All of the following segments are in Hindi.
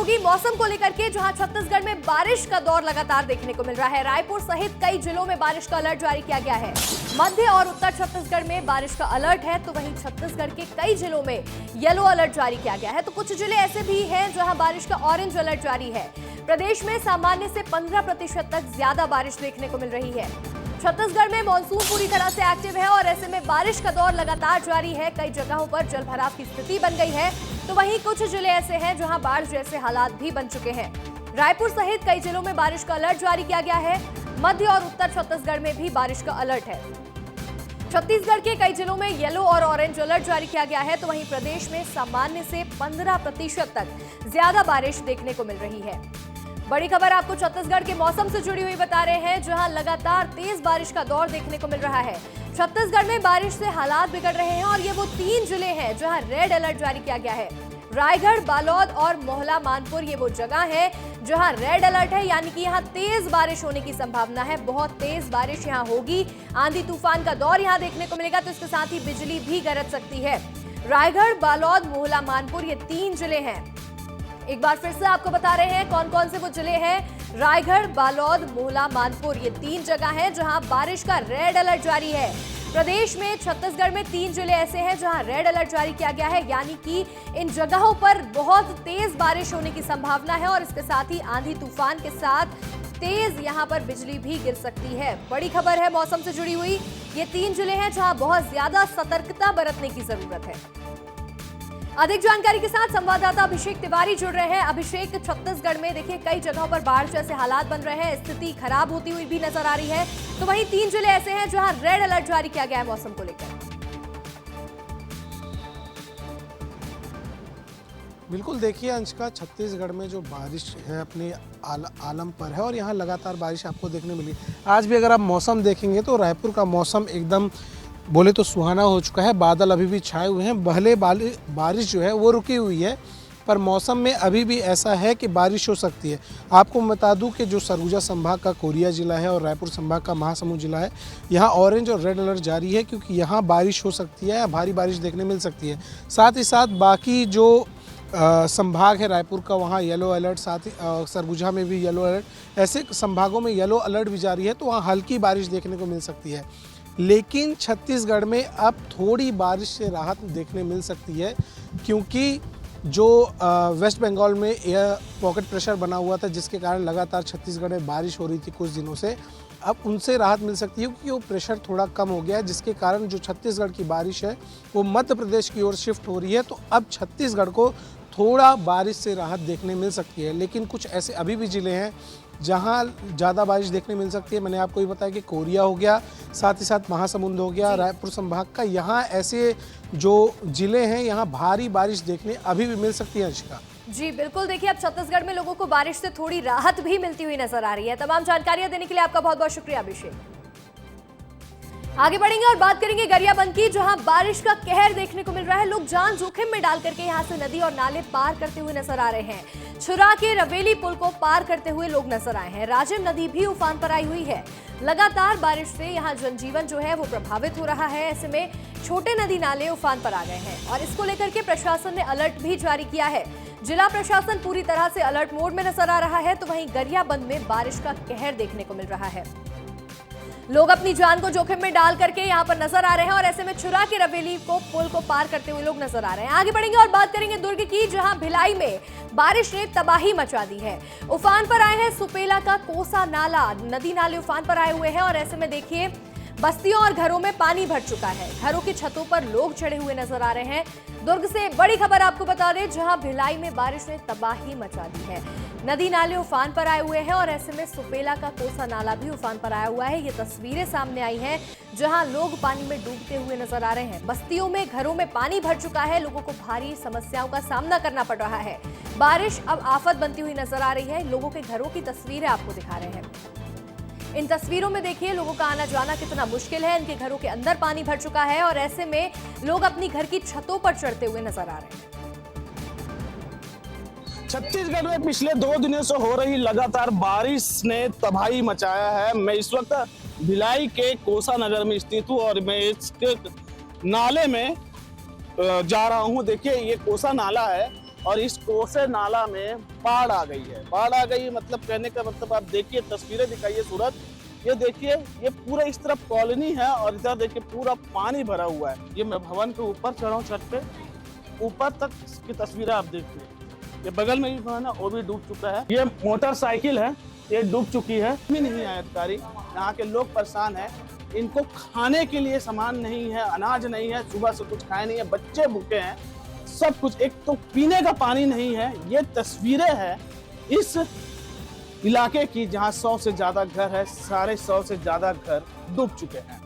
योगी मौसम को लेकर के, जहां छत्तीसगढ़ में बारिश का दौर लगातार देखने को मिल रहा है। रायपुर सहित कई जिलों में बारिश का अलर्ट जारी किया गया है। मध्य और उत्तर छत्तीसगढ़ में बारिश का अलर्ट है, तो वहीं छत्तीसगढ़ के कई जिलों में येलो अलर्ट जारी किया गया है। तो कुछ जिले ऐसे भी हैं जहां बारिश का ऑरेंज अलर्ट जारी है। प्रदेश में सामान्य से 15% तक ज्यादा बारिश देखने को मिल रही है। छत्तीसगढ़ में मानसून पूरी तरह से एक्टिव है और ऐसे में बारिश का दौर लगातार जारी है। कई जगहों पर जलभराव की स्थिति बन गई है, तो वहीं कुछ जिले ऐसे हैं जहां बाढ़ जैसे हालात भी बन चुके हैं। रायपुर सहित कई जिलों में बारिश का अलर्ट जारी किया गया है। मध्य और उत्तर छत्तीसगढ़ में भी बारिश का अलर्ट है। छत्तीसगढ़ के कई जिलों में येलो और ऑरेंज अलर्ट जारी किया गया है, तो वहीं प्रदेश में सामान्य से 15% तक ज्यादा बारिश देखने को मिल रही है। बड़ी खबर आपको छत्तीसगढ़ के मौसम से जुड़ी हुई बता रहे हैं, जहां लगातार तेज बारिश का दौर देखने को मिल रहा है। छत्तीसगढ़ में बारिश से हालात बिगड़ रहे हैं और ये वो 3 जिले हैं जहां रेड अलर्ट जारी किया गया है। रायगढ़, बालोद और मोहला मानपुर ये वो जगह है जहां रेड अलर्ट है, यानी कि यहां तेज बारिश होने की संभावना है। बहुत तेज बारिश यहां होगी, आंधी तूफान का दौर यहां देखने को मिलेगा, तो इसके साथ ही बिजली भी गरज सकती है। रायगढ़, बालोद, मोहला मानपुर ये 3 जिले हैं। एक बार फिर से आपको बता रहे हैं कौन कौन से वो जिले हैं। रायगढ़, बालोद, मोहला मानपुर ये 3 जगह हैं जहां बारिश का रेड अलर्ट जारी है। प्रदेश में छत्तीसगढ़ में 3 जिले ऐसे हैं जहां रेड अलर्ट जारी किया गया है, यानी कि इन जगहों पर बहुत तेज बारिश होने की संभावना है और इसके साथ ही आंधी तूफान के साथ तेज यहां पर बिजली भी गिर सकती है। बड़ी खबर है मौसम से जुड़ी हुई, ये 3 जिले हैं जहां बहुत ज्यादा सतर्कता बरतने की जरूरत है। अधिक जानकारी के साथ संवाददाता अभिषेक तिवारी जुड़ रहे हैं। अभिषेक, छत्तीसगढ़ में देखिए कई जगहों पर बाढ़ जैसे हालात बन रहे हैं, स्थिति खराब होती हुई भी नजर आ रही है, तो वहीं 3 जिले ऐसे हैं जहां रेड अलर्ट जारी किया गया है मौसम को लेकर। बिल्कुल, देखिए अंशिका, छत्तीसगढ़ में जो बारिश है अपने आलम पर है और यहाँ लगातार बारिश आपको देखने मिली। आज भी अगर आप मौसम देखेंगे तो रायपुर का मौसम एकदम बोले तो सुहाना हो चुका है। बादल अभी भी छाए हुए हैं, भले बारिश जो है वो रुकी हुई है, पर मौसम में अभी भी ऐसा है कि बारिश हो सकती है। आपको बता दूं कि जो सरगुजा संभाग का कोरिया जिला है और रायपुर संभाग का महासमुंद जिला है, यहाँ ऑरेंज और रेड अलर्ट जारी है, क्योंकि यहाँ बारिश हो सकती है या भारी बारिश देखने मिल सकती है। साथ ही साथ बाकी जो संभाग है रायपुर का, वहाँ येलो अलर्ट, साथ ही सरगुजा में भी येलो अलर्ट, ऐसे संभागों में येलो अलर्ट भी जारी है, तो वहाँ हल्की बारिश देखने को मिल सकती है। लेकिन छत्तीसगढ़ में अब थोड़ी बारिश से राहत देखने मिल सकती है, क्योंकि जो वेस्ट बंगाल में एयर पॉकेट प्रेशर बना हुआ था, जिसके कारण लगातार छत्तीसगढ़ में बारिश हो रही थी कुछ दिनों से, अब उनसे राहत मिल सकती है, क्योंकि वो प्रेशर थोड़ा कम हो गया है, जिसके कारण जो छत्तीसगढ़ की बारिश है वो मध्य प्रदेश की ओर शिफ्ट हो रही है। तो अब छत्तीसगढ़ को थोड़ा बारिश से राहत देखने मिल सकती है। लेकिन कुछ ऐसे अभी भी ज़िले हैं जहां ज़्यादा बारिश देखने मिल सकती है। मैंने आपको ये बताया कि कोरिया हो गया, साथ ही साथ महासमुंद हो गया, रायपुर संभाग का, यहाँ ऐसे जो ज़िले हैं यहाँ भारी बारिश देखने अभी भी मिल सकती है। अंशिका जी बिल्कुल, देखिए अब छत्तीसगढ़ में लोगों को बारिश से थोड़ी राहत भी मिलती हुई नजर आ रही है। तमाम जानकारियां देने के लिए आपका बहुत बहुत शुक्रिया अभिषेक। आगे बढ़ेंगे और बात करेंगे गरियाबंद की, जहां बारिश का कहर देखने को मिल रहा है। लोग जान जोखिम में डाल करके यहां से नदी और नाले पार करते हुए नजर आ रहे हैं। छुरा के रवेली पुल को पार करते हुए लोग नजर आए हैं। राजिम नदी भी उफान पर आई हुई है। लगातार बारिश से यहां जनजीवन जो है वो प्रभावित हो रहा है। ऐसे में छोटे नदी नाले उफान पर आ गए हैं और इसको लेकर के प्रशासन ने अलर्ट भी जारी किया है। जिला प्रशासन पूरी तरह से अलर्ट मोड में नजर आ रहा है, तो वहीं गरियाबंद में बारिश का कहर देखने को मिल रहा है। लोग अपनी जान को जोखिम में डाल करके यहाँ पर नजर आ रहे हैं और ऐसे में छुरा के रवेली को पुल को पार करते हुए लोग नजर आ रहे हैं। आगे बढ़ेंगे और बात करेंगे दुर्ग की, जहां भिलाई में बारिश ने तबाही मचा दी है। उफान पर आए हैं सुपेला का कोसा नाला, नदी नाले उफान पर आए हुए हैं और ऐसे में देखिए बस्तियों और घरों में पानी भर चुका है। घरों की छतों पर लोग चढ़े हुए नजर आ रहे हैं। दुर्ग से बड़ी खबर आपको बता दें, जहां भिलाई में बारिश ने तबाही मचा दी है। नदी नाले उफान पर आए हुए हैं और ऐसे में सुपेला का कोसा नाला भी उफान पर आया हुआ है। ये तस्वीरें सामने आई हैं जहां लोग पानी में डूबते हुए नजर आ रहे हैं। बस्तियों में, घरों में पानी भर चुका है। लोगों को भारी समस्याओं का सामना करना पड़ रहा है। बारिश अब आफत बनती हुई नजर आ रही है। लोगों के घरों की तस्वीरें आपको दिखा रहे हैं। इन तस्वीरों में देखिए लोगों का आना जाना कितना मुश्किल है। इनके घरों के अंदर पानी भर चुका है और ऐसे में लोग अपनी घर की छतों पर चढ़ते हुए नजर आ रहे हैं। छत्तीसगढ़ में पिछले 2 दिनों से हो रही लगातार बारिश ने तबाही मचाया है। मैं इस वक्त भिलाई के कोसा नगर में स्थित हूँ और मैं इस नाले में जा रहा हूँ। देखिए ये कोसा नाला है और इस कोसे नाला में बाढ़ आ गई है। बाढ़ आ गई मतलब कहने का मतलब आप देखिए, तस्वीरें दिखाइए सूरज, ये देखिए, ये पूरा इस तरफ कॉलोनी है और इधर देखिए पूरा पानी भरा हुआ है। ये मैं भवन के ऊपर चढ़ा हूँ, छत पे, ऊपर तक की तस्वीरें आप देखिए। ये बगल में भी भवन है, वो भी डूब चुका है। ये मोटरसाइकिल है, ये डूब चुकी है। भी नहीं आए अधिकारी, यहाँ के लोग परेशान हैं। इनको खाने के लिए सामान नहीं है, अनाज नहीं है, सुबह से कुछ खाए नहीं है, बच्चे भूखे हैं, सब कुछ। एक तो पीने का पानी नहीं है। ये तस्वीरें हैं इस इलाके की जहां 100 से ज्यादा घर है, 150 से ज्यादा घर डूब चुके हैं।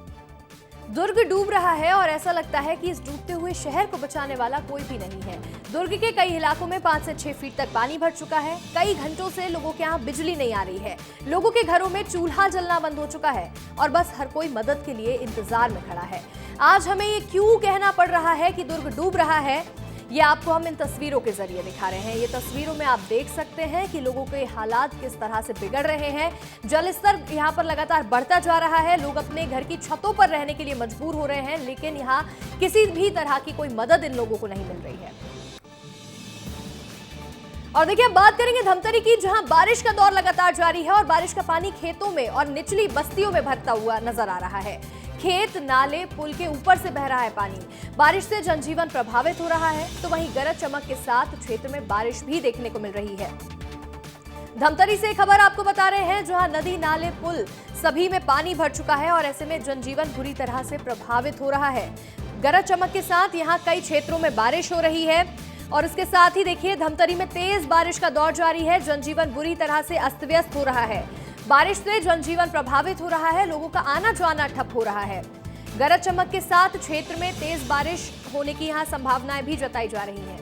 दुर्ग डूब रहा है और ऐसा लगता है कि इस डूबते हुए शहर को बचाने वाला कोई भी नहीं है। दुर्ग के कई इलाकों में 5 से 6 फीट तक पानी भर चुका है। कई घंटों से लोगों के यहाँ बिजली नहीं आ रही है। लोगों के घरों में चूल्हा जलना बंद हो चुका है और बस हर कोई मदद के लिए इंतजार में खड़ा है। आज हमें ये क्यों कहना पड़ रहा है कि दुर्ग डूब रहा है, ये आपको हम इन तस्वीरों के जरिए दिखा रहे हैं। ये तस्वीरों में आप देख सकते हैं कि लोगों के हालात किस तरह से बिगड़ रहे हैं। जलस्तर यहाँ पर लगातार बढ़ता जा रहा है। लोग अपने घर की छतों पर रहने के लिए मजबूर हो रहे हैं, लेकिन यहाँ किसी भी तरह की कोई मदद इन लोगों को नहीं मिल रही है। और देखिए, अब बात करेंगे धमतरी की, जहां बारिश का दौर लगातार जारी है और बारिश का पानी खेतों में और निचली बस्तियों में भरता हुआ नजर आ रहा है। खेत, नाले, पुल के ऊपर से बह रहा है पानी। बारिश से जनजीवन प्रभावित हो रहा है, तो वहीं गरज चमक के साथ क्षेत्र में बारिश भी देखने को मिल रही है। धमतरी से खबर आपको बता रहे हैं, जहां नदी, नाले, पुल सभी में पानी भर चुका है और ऐसे में जनजीवन बुरी तरह से प्रभावित हो रहा है। गरज चमक के साथ यहां कई क्षेत्रों में बारिश हो रही है और इसके साथ ही देखिए, धमतरी में तेज बारिश का दौर जारी है। जनजीवन बुरी तरह से अस्त व्यस्त हो रहा है। बारिश से जनजीवन प्रभावित हो रहा है, लोगों का आना जाना ठप हो रहा है। गरज चमक के साथ क्षेत्र में तेज बारिश होने की यहां संभावनाएं भी जताई जा रही हैं।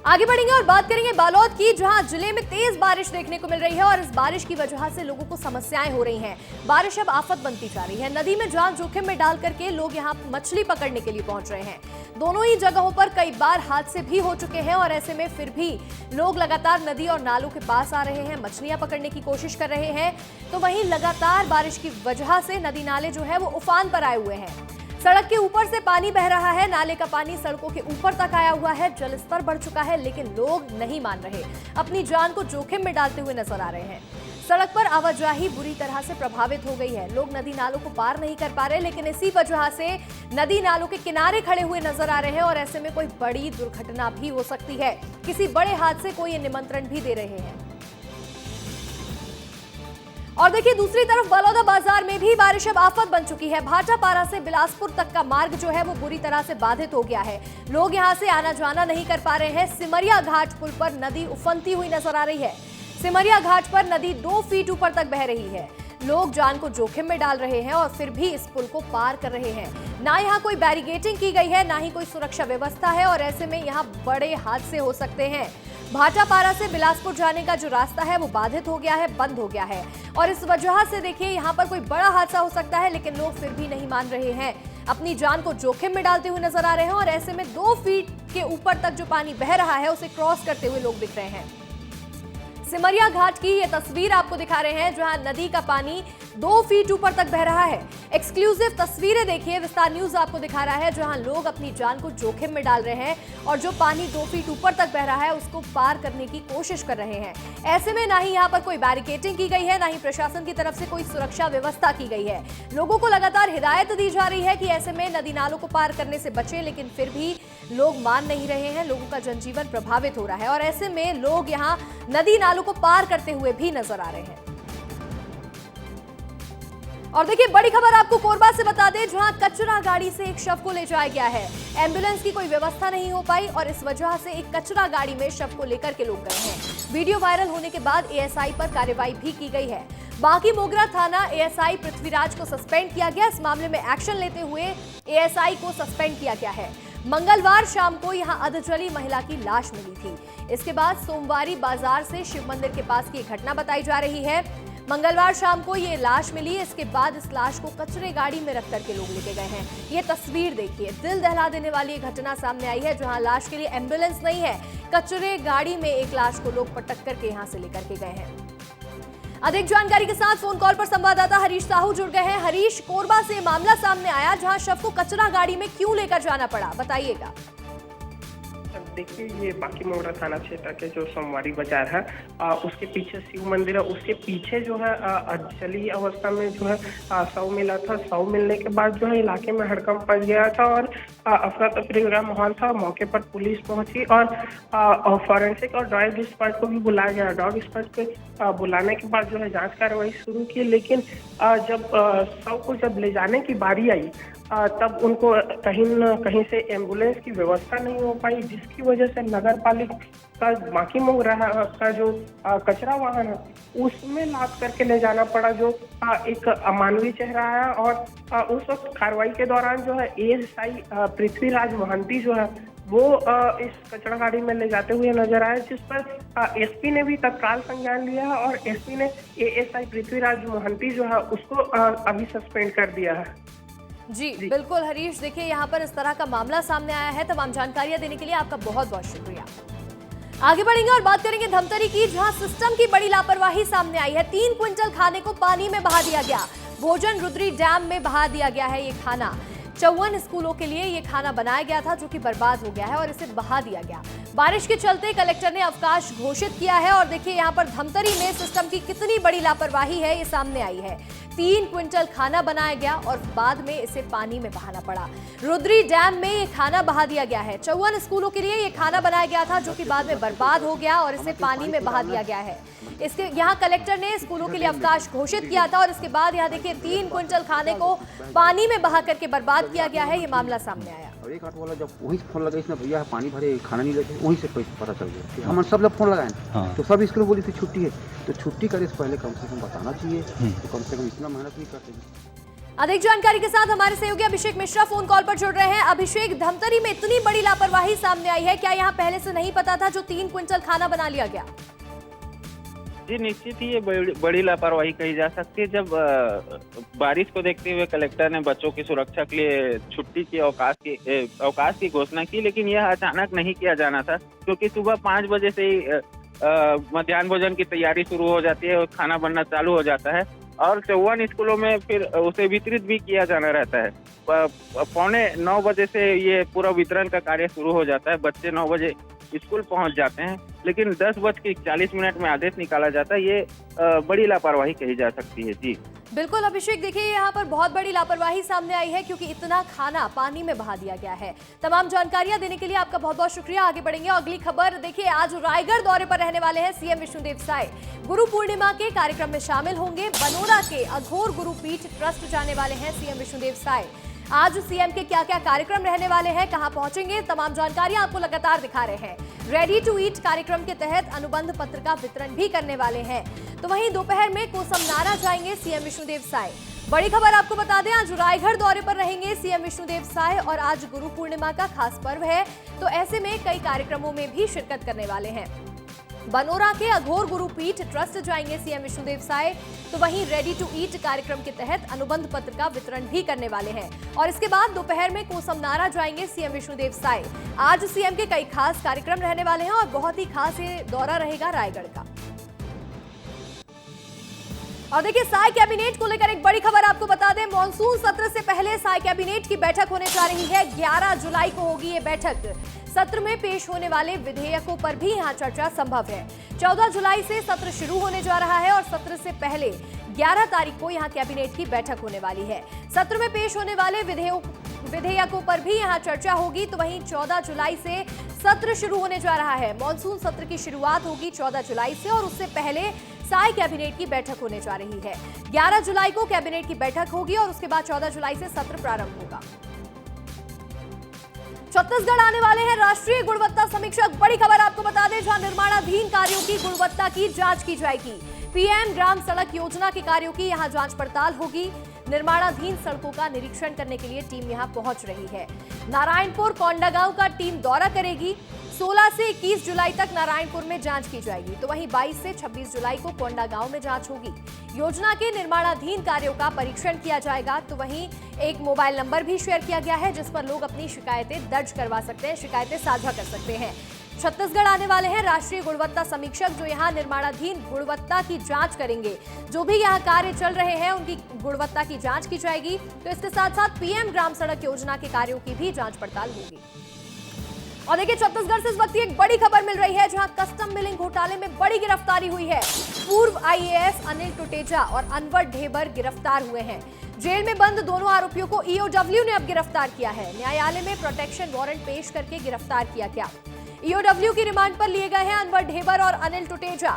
आगे बढ़ेंगे और बात करेंगे बालोद की, जहां जिले में तेज बारिश देखने को मिल रही है और इस बारिश की वजह से लोगों को समस्याएं हो रही हैं। बारिश अब आफत बनती जा रही है। नदी में जान जोखिम में डाल करके लोग यहां मछली पकड़ने के लिए पहुंच रहे हैं। दोनों ही जगहों पर कई बार हादसे भी हो चुके हैं और ऐसे में फिर भी लोग लगातार नदी और नालों के पास आ रहे हैं, मछलियां पकड़ने की कोशिश कर रहे हैं। तो वहीं लगातार बारिश की वजह से नदी नाले जो है वो उफान पर आए हुए हैं। सड़क के ऊपर से पानी बह रहा है, नाले का पानी सड़कों के ऊपर तक आया हुआ है, जलस्तर बढ़ चुका है, लेकिन लोग नहीं मान रहे, अपनी जान को जोखिम में डालते हुए नजर आ रहे हैं। सड़क पर आवाजाही बुरी तरह से प्रभावित हो गई है। लोग नदी नालों को पार नहीं कर पा रहे, लेकिन इसी वजह से नदी नालों के किनारे खड़े हुए नजर आ रहे हैं और ऐसे में कोई बड़ी दुर्घटना भी हो सकती है। किसी बड़े हादसे को ये निमंत्रण भी दे रहे हैं। और देखिए, दूसरी तरफ बलौदा बाजार में भी बारिश अब आफत बन चुकी है। भाटापारा से बिलासपुर तक का मार्ग जो है वो बुरी तरह से बाधित हो गया है। लोग यहां से आना जाना नहीं कर पा रहे हैं। सिमरिया घाट पुल पर नदी उफनती हुई नजर आ रही है। सिमरिया घाट पर नदी 2 फीट ऊपर तक बह रही है। लोग जान को जोखिम में डाल रहे हैं और फिर भी इस पुल को पार कर रहे हैं। ना यहाँ कोई बैरिकेडिंग की गई है, ना ही कोई सुरक्षा व्यवस्था है और ऐसे में यहाँ बड़े हादसे हो सकते हैं। भाटापारा से बिलासपुर जाने का जो रास्ता है वो बाधित हो गया है, बंद हो गया है और इस वजह से देखिए यहाँ पर कोई बड़ा हादसा हो सकता है, लेकिन लोग फिर भी नहीं मान रहे हैं, अपनी जान को जोखिम में डालते हुए नजर आ रहे हैं और ऐसे में 2 फीट के ऊपर तक जो पानी बह रहा है उसे क्रॉस करते हुए लोग दिख रहे हैं। सिमरिया घाट की ये तस्वीर आपको दिखा रहे हैं, जहां नदी का पानी 2 फीट ऊपर तक बह रहा है। एक्सक्लूसिव तस्वीरें देखिए, विस्तार न्यूज आपको दिखा रहा है, जहां लोग अपनी जान को जोखिम में डाल रहे हैं और जो पानी 2 फीट ऊपर तक बह रहा है उसको पार करने की कोशिश कर रहे हैं। ऐसे में ना ही यहाँ पर कोई बैरिकेडिंग की गई है, ना ही प्रशासन की तरफ से कोई सुरक्षा व्यवस्था की गई है। लोगों को लगातार हिदायत दी जा रही है कि ऐसे में नदी नालों को पार करने से बचें, लेकिन फिर भी लोग मान नहीं रहे हैं। लोगों का जनजीवन प्रभावित हो रहा है और ऐसे में लोग यहाँ नदी नालों को पार करते हुए भी नजर आ रहे हैं। और देखिए, बड़ी खबर आपको कोरबा से बता दें, जहां कचरा गाड़ी से एक शव को ले जाया गया है। एम्बुलेंस की कोई व्यवस्था नहीं हो पाई और इस वजह से एक कचरा गाड़ी में शव को लेकर के लोग गए हैं। वीडियो वायरल होने के बाद एएसआई पर कार्रवाई भी की गई है। बाकी मोगरा थाना एएसआई पृथ्वीराज को सस्पेंड किया गया। इस मामले में एक्शन लेते हुए एएसआई को सस्पेंड किया गया है। मंगलवार शाम को यहां अधजली महिला की लाश मिली थी। इसके बाद सोमवारी बाजार से शिव मंदिर के पास की घटना बताई जा रही है। मंगलवार शाम को ये लाश मिली। इसके बाद इस लाश को कचरे गाड़ी में रख करके लोग लेके गए हैं। ये तस्वीर देखिए, दिल दहला देने वाली ये घटना सामने आई है, जहां लाश के लिए एम्बुलेंस नहीं है, कचरे गाड़ी में एक लाश को लोग पटक करके यहां से लेकर के गए हैं। अधिक जानकारी के साथ फोन कॉल पर संवाददाता हरीश साहू जुड़ गए हैं। हरीश, कोरबा से मामला सामने आया जहां शव को कचरा गाड़ी में क्यों लेकर जाना पड़ा, बताइएगा। देखिए, ये बाकी मोहरा थाना क्षेत्र के जो सोमवारी बाजार है उसके पीछे शिव मंदिर है, उसके पीछे जो है जली अवस्था में जो है शव मिला था। शव मिलने के बाद जो है इलाके में हड़कंप मच गया था और अफरा तफरी का माहौल था। मौके पर पुलिस पहुंची और फॉरेंसिक और डॉग एक्सपर्ट को भी बुलाया गया। डॉग एक्सपर्ट को बुलाने के बाद जो है जांच कार्रवाई शुरू की, लेकिन जब शव को जब ले जाने की बारी आई तब उनको कहीं न कहीं से एम्बुलेंस की व्यवस्था नहीं हो पाई, जिसकी वजह से नगर पालिका का बाकी मोहरा का जो कचरा वाहन है उसमें लाद करके ले जाना पड़ा, जो एक अमानवीय चेहरा है। और उस वक्त कार्रवाई के दौरान जो है एएसआई पृथ्वीराज मोहंती जो है वो इस कचरा गाड़ी में ले जाते हुए नजर आए, जिस पर एसपी ने भी तत्काल संज्ञान लिया है और एसपी ने एएसआई पृथ्वीराज मोहंती जो है उसको अभी सस्पेंड कर दिया है। जी बिल्कुल हरीश, देखिए यहाँ पर इस तरह का मामला सामने आया है। तमाम जानकारियां देने के लिए आपका बहुत बहुत शुक्रिया। आगे बढ़ेंगे और बात करेंगे धमतरी की, जहां सिस्टम की बड़ी लापरवाही सामने आई है। 3 क्विंटल खाने को पानी में बहा दिया गया। भोजन रुद्री डैम में बहा दिया गया है ये खाना। 54 स्कूलों के लिए ये खाना बनाया गया था जो कि बर्बाद हो गया है और इसे बहा दिया गया। बारिश के चलते कलेक्टर ने अवकाश घोषित किया है और देखिए यहाँ पर धमतरी में सिस्टम की कितनी बड़ी लापरवाही है ये सामने आई है। 3 क्विंटल खाना बनाया गया और बाद में इसे पानी में बहाना पड़ा। रुद्री डैम में ये खाना बहा दिया गया है। 54 स्कूलों के लिए ये खाना बनाया गया था जो कि बाद में बर्बाद हो गया और इसे पानी में बहा दिया गया है। इसके यहाँ कलेक्टर ने स्कूलों के लिए अवकाश घोषित किया था और इसके बाद यहाँ देखिए 3 क्विंटल खाने को पानी में बहा करके बर्बाद किया गया है। ये मामला सामने आया और एक ऑटो वाला जब वही फोन लगा इसने भैया पानी भरे खाना नहीं लेते, वहीं से पता चल गया। हम सब लोग फोन लगाए तो सब स्कूल बोली थी छुट्टी है, तो छुट्टी करे से पहले कम से कम बताना चाहिए, तो कम से कम इतना मेहनत नहीं करते। अधिक जानकारी के साथ हमारे सहयोगी अभिषेक मिश्रा फोन कॉल पर जुड़ रहे हैं। अभिषेक, धमतरी में इतनी बड़ी लापरवाही सामने आई है, क्या यहाँ पहले से नहीं पता था जो 3 क्विंटल खाना बना लिया गया? जी निश्चित ही ये बड़ी लापरवाही कही जा सकती है। जब बारिश को देखते हुए कलेक्टर ने बच्चों की सुरक्षा के लिए छुट्टी की अवकाश की घोषणा की, लेकिन यह अचानक नहीं किया जाना था, क्योंकि सुबह 5 बजे से ही मध्याह्न भोजन की तैयारी शुरू हो जाती है और खाना बनना चालू हो जाता है और 54 स्कूलों में फिर उसे वितरित भी किया जाना रहता है। 8:45 बजे से ये पूरा वितरण का कार्य शुरू हो जाता है। बच्चे 9 बजे स्कूल पहुंच जाते हैं, लेकिन 10:40 में आदेश निकाला जाता है। ये बड़ी लापरवाही कही जा सकती है। जी बिल्कुल अभिषेक, देखिए यहाँ पर बहुत बड़ी लापरवाही सामने आई है क्योंकि इतना खाना पानी में बहा दिया गया है। तमाम जानकारियां देने के लिए आपका बहुत बहुत शुक्रिया। आगे बढ़ेंगे अगली खबर। देखिए, आज रायगढ़ दौरे पर रहने वाले हैं सीएम विष्णुदेव साय। गुरु पूर्णिमा के कार्यक्रम में शामिल होंगे। बनोरा के अघोर गुरुपीठ ट्रस्ट जाने वाले हैं सीएम विष्णुदेव साय। आज सीएम के क्या क्या कार्यक्रम रहने वाले हैं, कहां पहुंचेंगे, तमाम जानकारियां आपको लगातार दिखा रहे हैं। रेडी टू ईट कार्यक्रम के तहत अनुबंध पत्र का वितरण भी करने वाले हैं। तो वहीं दोपहर में कोसमनारा जाएंगे सीएम विष्णुदेव साय। बड़ी खबर आपको बता दें, आज रायगढ़ दौरे पर रहेंगे सीएम विष्णुदेव साय और आज गुरु पूर्णिमा का खास पर्व है, तो ऐसे में कई कार्यक्रमों में भी शिरकत करने वाले हैं। बनोरा के अघोर गुरुपीठ ट्रस्ट जाएंगे सीएम विष्णुदेव साय, तो वहीं रेडी टू ईट कार्यक्रम के तहत अनुबंध पत्र का वितरण भी करने वाले हैं और इसके बाद दोपहर में कोसमनारा जाएंगे सीएम विष्णुदेव साय। आज सीएम के कई खास कार्यक्रम रहने वाले हैं और बहुत ही खास ये दौरा रहेगा रायगढ़ का। और देखिए, साय कैबिनेट को लेकर एक बड़ी खबर आपको बता दें। मॉनसून सत्र से पहले साय कैबिनेट की बैठक होने जा रही है। 11 जुलाई को होगी ये बैठक। सत्र में पेश होने वाले विधेयकों पर भी यहाँ चर्चा संभव है। 14 जुलाई से सत्र शुरू होने जा रहा है और सत्र से पहले 11 तारीख को यहाँ कैबिनेट की बैठक होने वाली है। सत्र में पेश होने वाले विधेयकों पर भी यहाँ चर्चा होगी। तो वहीं 14 जुलाई से सत्र शुरू होने जा रहा है। मॉनसून सत्र की शुरुआत होगी 14 जुलाई से और उससे पहले साय कैबिनेट की बैठक होने जा रही है। 11 जुलाई को कैबिनेट की बैठक होगी और उसके बाद 14 जुलाई से सत्र प्रारंभ होगा। छत्तीसगढ़ आने वाले हैं राष्ट्रीय गुणवत्ता समीक्षक। बड़ी खबर आपको बता दें, जहां निर्माणाधीन कार्यों की गुणवत्ता की जांच की जाएगी। पीएम ग्राम सड़क योजना के कार्यों की यहां जांच पड़ताल होगी। निर्माणाधीन सड़कों का निरीक्षण करने के लिए टीम यहां पहुंच रही है। नारायणपुर कोंडागांव का टीम दौरा करेगी। 16 से 21 जुलाई तक नारायणपुर में जांच की जाएगी, तो वहीं 22 से 26 जुलाई को कोंडागांव में जांच होगी। योजना के निर्माणाधीन कार्यों का परीक्षण किया जाएगा। तो वहीं एक मोबाइल नंबर भी शेयर किया गया है जिस पर लोग अपनी शिकायतें दर्ज करवा सकते हैं, शिकायतें साझा कर सकते हैं। छत्तीसगढ़ आने वाले हैं राष्ट्रीय गुणवत्ता समीक्षक, जो यहाँ निर्माणाधीन गुणवत्ता की जांच करेंगे। जो भी यहाँ कार्य चल रहे हैं उनकी गुणवत्ता की जांच की जाएगी। तो इसके साथ साथ पीएम ग्राम सड़क योजना के कार्यों की भी जांच पड़ताल होगी। और देखिए, छत्तीसगढ़ से इस वक्त एक बड़ी खबर मिल रही है, जहां कस्टम मिलिंग घोटाले में बड़ी गिरफ्तारी हुई है। पूर्व आईएएस अनिल टुटेजा और अनवर ढेबर गिरफ्तार हुए हैं। जेल में बंद दोनों आरोपियों को ईओडब्ल्यू ने अब गिरफ्तार किया है। न्यायालय में प्रोटेक्शन वारंट पेश करके गिरफ्तार किया गया। ईओडब्ल्यू की रिमांड पर लिए गए हैं अनवर ढेबर और अनिल टुटेजा।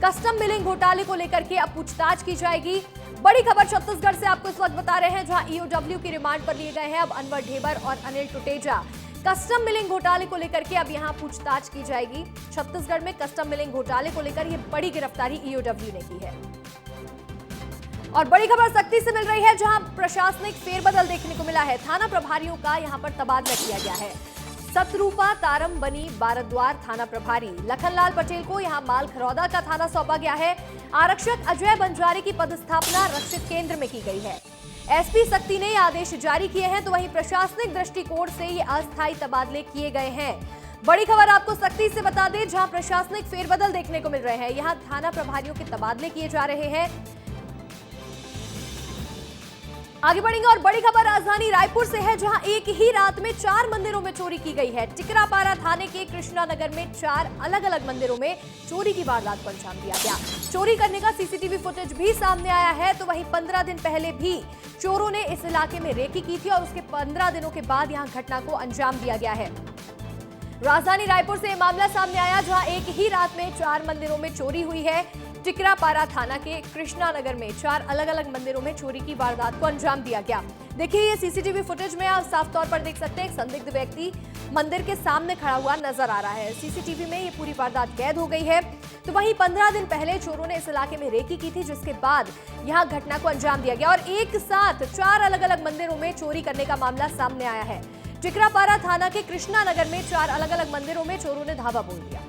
कस्टम मिलिंग घोटाले को लेकर के अब पूछताछ की जाएगी। बड़ी खबर छत्तीसगढ़ से आपको इस वक्त बता रहे हैं, जहां ईओडब्ल्यू की रिमांड पर लिए गए हैं अब अनवर ढेबर और अनिल टुटेजा। कस्टम मिलिंग घोटाले को लेकर के अब यहां पूछताछ की जाएगी। छत्तीसगढ़ में कस्टम मिलिंग घोटाले को लेकर यह बड़ी गिरफ्तारी ईओडब्ल्यू ने की है। और बड़ी खबर सख्ती से मिल रही है, जहां प्रशासनिक फेरबदल देखने को मिला है। थाना प्रभारियों का यहां पर तबादला किया गया है। सतरूपा तारम बनी बारद्वार थाना प्रभारी। लखनलाल पटेल को यहां मालखरौदा का थाना सौंपा गया है। आरक्षक अजय बंजारे की पदस्थापना रक्षित केंद्र में की गई है। एसपी सख्ती ने आदेश जारी किए हैं, तो वहीं प्रशासनिक दृष्टिकोण से ये अस्थायी तबादले किए गए हैं। बड़ी खबर आपको सख्ती से बता दें, जहां प्रशासनिक फेरबदल देखने को मिल रहे हैं। यहां थाना प्रभारियों के तबादले किए जा रहे हैं। आगे बढ़ेंगे और बड़ी खबर राजधानी रायपुर से है, जहां एक ही रात में 4 मंदिरों में चोरी की गई है। टिकरापारा थाने के कृष्णा नगर में 4 अलग अलग मंदिरों में चोरी की वारदात को अंजाम दिया गया। चोरी करने का सीसीटीवी फुटेज भी सामने आया है। तो वहीं 15 दिन पहले भी चोरों ने इस इलाके में रेकी की थी और उसके 15 दिनों के बाद यहां घटना को अंजाम दिया गया है। राजधानी रायपुर से मामला सामने आया, जहां एक ही रात में 4 मंदिरों में चोरी हुई है। टिकरापारा थाना के कृष्णा नगर में 4 अलग अलग मंदिरों में चोरी की वारदात को अंजाम दिया गया। देखिए, ये सीसीटीवी फुटेज में आप साफ तौर पर देख सकते हैं, एक संदिग्ध व्यक्ति मंदिर के सामने खड़ा हुआ नजर आ रहा है। सीसीटीवी में ये पूरी वारदात कैद हो गई है। तो वहीं 15 दिन पहले चोरों ने इस इलाके में रेकी की थी, जिसके बाद यहां घटना को अंजाम दिया गया और एक साथ 4 अलग अलग मंदिरों में चोरी करने का मामला सामने आया है। टिकरापारा थाना के कृष्णा नगर में 4 अलग अलग मंदिरों में चोरों ने धावा बोल दिया।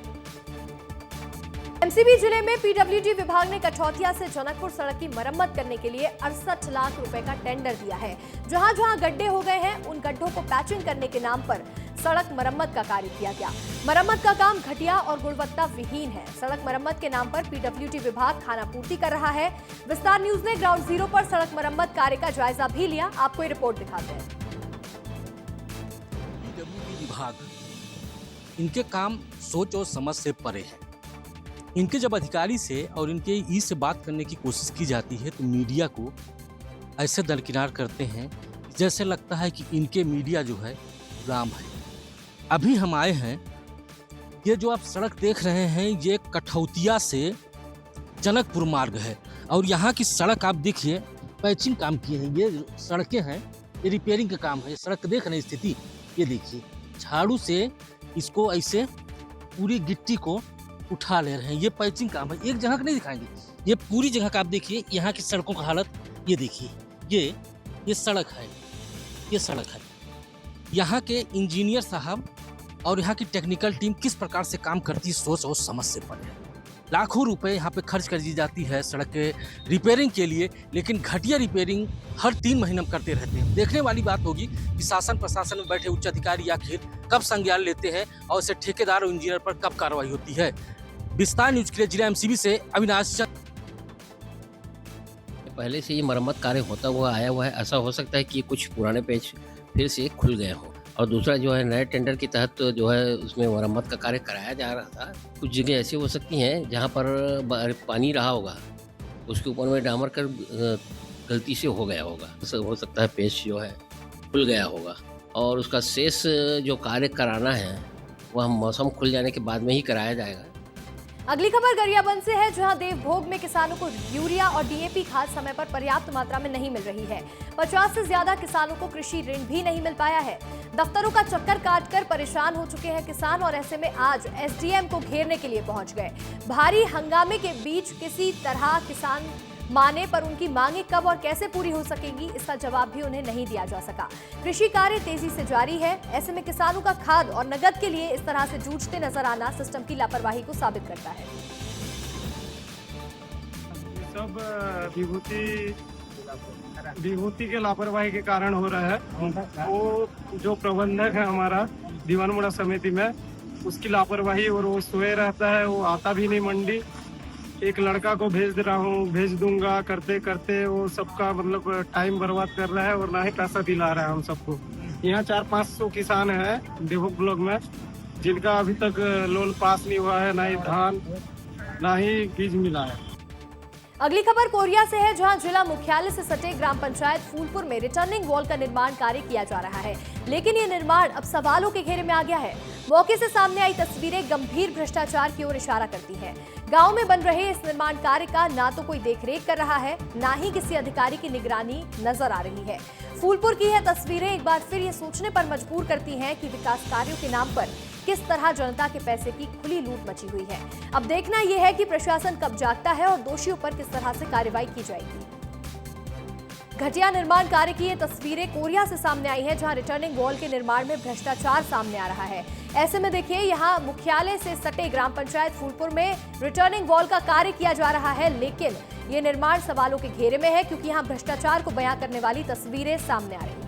एमसीबी जिले में पीडब्ल्यूडी विभाग ने कठौतिया से जनकपुर सड़क की मरम्मत करने के लिए 68 लाख रुपए का टेंडर दिया है। जहां जहां गड्ढे हो गए हैं, उन गड्ढों को पैचिंग करने के नाम पर सड़क मरम्मत का कार्य किया गया। मरम्मत का काम घटिया और गुणवत्ता विहीन है। सड़क मरम्मत के नाम पर पीडब्ल्यूडी विभाग खानापूर्ति कर रहा है। विस्तार न्यूज ने ग्राउंड जीरो पर सड़क मरम्मत कार्य का जायजा भी लिया। आपको ये रिपोर्ट दिखाते हैं। पीडब्ल्यूडी विभाग, इनके काम सोच और समझ से परे है। इनके जब अधिकारी से और इनके ई से बात करने की कोशिश की जाती है, तो मीडिया को ऐसे दरकिनार करते हैं जैसे लगता है कि इनके मीडिया जो है गुलाम है। अभी हम आए हैं, ये जो आप सड़क देख रहे हैं, ये कठौतिया से जनकपुर मार्ग है और यहाँ की सड़क आप देखिए, पैचिंग काम किए हैं। ये सड़कें हैं, ये रिपेयरिंग का काम है। सड़क देख रहे हैं स्थिति, ये देखिए, झाड़ू से इसको ऐसे पूरी गिट्टी को उठा ले रहे हैं। ये पैचिंग काम है। एक जगह का नहीं दिखाएंगे, ये पूरी जगह का आप देखिए। यहाँ की सड़कों का हालत ये देखिए, ये सड़क है, ये सड़क है। यहाँ के इंजीनियर साहब और यहाँ की टेक्निकल टीम किस प्रकार से काम करती है, सोच और समझ से परे है। लाखों रुपए यहाँ पे खर्च कर दी जाती है सड़क के रिपेयरिंग के लिए, लेकिन घटिया रिपेयरिंग हर 3 महीने में करते रहते हैं। देखने वाली बात होगी कि शासन प्रशासन में बैठे उच्च अधिकारी आखिर कब संज्ञान लेते हैं और इसे ठेकेदार और इंजीनियर पर कब कार्रवाई होती है। विस्तार न्यूज के लिए जिला एमसीबी से अविनाश चंद। पहले से ये मरम्मत कार्य होता हुआ आया हुआ है। ऐसा हो सकता है कि कुछ पुराने पेज फिर से खुल गए हों, और दूसरा जो है नए टेंडर के तहत जो है उसमें मरम्मत का कार्य कराया जा रहा था। कुछ जगह ऐसी हो सकती हैं जहां पर पानी रहा होगा, उसके ऊपर में डामर कर गलती से हो गया होगा। हो सकता है पेज जो है खुल गया होगा और उसका शेष जो कार्य कराना है वह मौसम खुल जाने के बाद में ही कराया जाएगा। अगली खबर गरियाबंद से है, जहां देवभोग में किसानों को यूरिया और डीएपी खाद समय पर पर्याप्त मात्रा में नहीं मिल रही है। 50 से ज्यादा किसानों को कृषि ऋण भी नहीं मिल पाया है। दफ्तरों का चक्कर काटकर परेशान हो चुके हैं किसान और ऐसे में आज एसडीएम को घेरने के लिए पहुंच गए। भारी हंगामे के बीच किसी तरह किसान माने, पर उनकी मांगे कब और कैसे पूरी हो सकेंगी, इसका जवाब भी उन्हें नहीं दिया जा सका। कृषि कार्य तेजी से जारी है। ऐसे में किसानों का खाद और नगद के लिए इस तरह से जूझते नजर आना सिस्टम की लापरवाही को साबित करता है। सब विभूति के लापरवाही के कारण हो रहा है। वो जो प्रबंधक है हमारा दीवानमुड़ा समिति में, उसकी लापरवाही, और वो सोए रहता है, वो आता भी नहीं मंडी। एक लड़का को भेज दे रहा हूँ, भेज दूंगा करते करते वो सबका मतलब टाइम बर्बाद कर रहा है और ना ही पैसा दिला रहा है हम सबको। यहाँ 400-500 किसान है देवोक ब्लॉक में जिनका अभी तक लोन पास नहीं हुआ है, ना ही धान ना ही बीज मिला है। अगली खबर कोरिया से है, जहां जिला मुख्यालय से सटे ग्राम पंचायत फूलपुर में रिटर्निंग वॉल का निर्माण कार्य किया जा रहा है, लेकिन ये निर्माण अब सवालों के घेरे में आ गया है। मौके से सामने आई तस्वीरें गंभीर भ्रष्टाचार की ओर इशारा करती हैं। गांव में बन रहे इस निर्माण कार्य का ना तो कोई देखरेख कर रहा है, ना ही किसी अधिकारी की निगरानी नजर आ रही है। फूलपुर की यह तस्वीरें एक बार फिर ये सोचने पर मजबूर करती हैं कि विकास कार्यों के नाम पर किस तरह जनता के पैसे की खुली लूट मची हुई है। अब देखना यह है कि प्रशासन कब जागता है और दोषियों पर किस तरह से कार्रवाई की जाएगी। घटिया निर्माण कार्य की ये तस्वीरें कोरिया से सामने आई है, जहां रिटर्निंग वॉल के निर्माण में भ्रष्टाचार सामने आ रहा है। ऐसे में देखिए, यहां मुख्यालय से सटे ग्राम पंचायत फूलपुर में रिटर्निंग वॉल का कार्य किया जा रहा है, लेकिन ये निर्माण सवालों के घेरे में है क्योंकि यहां भ्रष्टाचार को बयां करने वाली तस्वीरें सामने आ रही हैं।